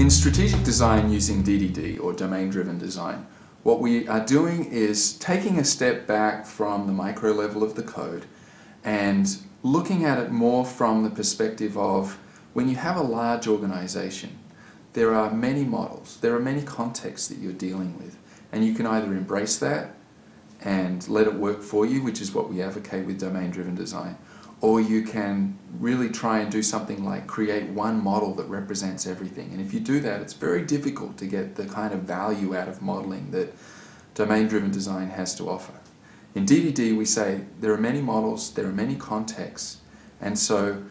In strategic design using DDD, or domain-driven design, what we are doing is taking a step back from the micro level of the code and looking at it more from the perspective of when you have a large organization, there are many models, there are many contexts that you're dealing with, and you can either embrace that and let it work for you, which is what we advocate with domain-driven design, or you can really try and do something like create one model that represents everything. And if you do that, it's very difficult to get the kind of value out of modeling that domain-driven design has to offer. In DDD, we say there are many models, there are many contexts, and so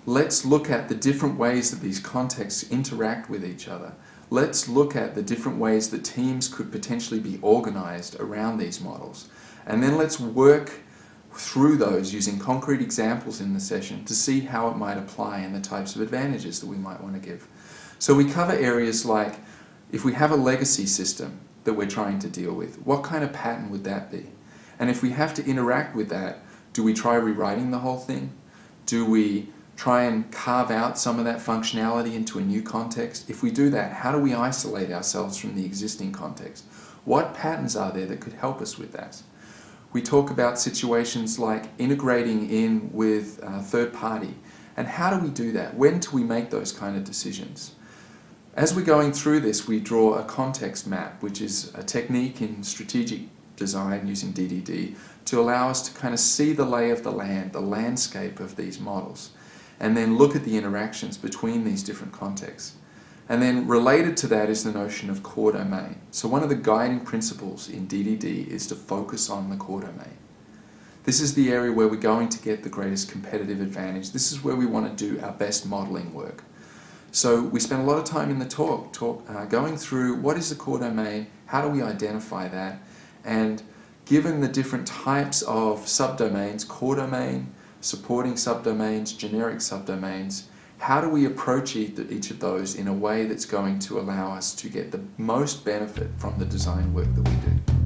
let's look at the different ways that these contexts interact with each other. Let's look at the different ways that teams could potentially be organized around these models. And then let's work through those using concrete examples in the session to see how it might apply and the types of advantages that we might want to give. So we cover areas like, if we have a legacy system that we're trying to deal with, what kind of pattern would that be? And if we have to interact with that, do we try rewriting the whole thing? Do we try and carve out some of that functionality into a new context? If we do that, how do we isolate ourselves from the existing context? What patterns are there that could help us with that? We talk about situations like integrating in with a third party, and how do we do that? When do we make those kind of decisions? As we're going through this, we draw a context map, which is a technique in strategic design using DDD to allow us to kind of see the lay of the land, the landscape of these models, and then look at the interactions between these different contexts. And then related to that is the notion of core domain. So one of the guiding principles in DDD is to focus on the core domain. This is the area where we're going to get the greatest competitive advantage. This is where we want to do our best modeling work. So we spend a lot of time in the talk going through what is the core domain, how do we identify that, and given the different types of subdomains, core domain, supporting subdomains, generic subdomains, how do we approach each of those in a way that's going to allow us to get the most benefit from the design work that we do?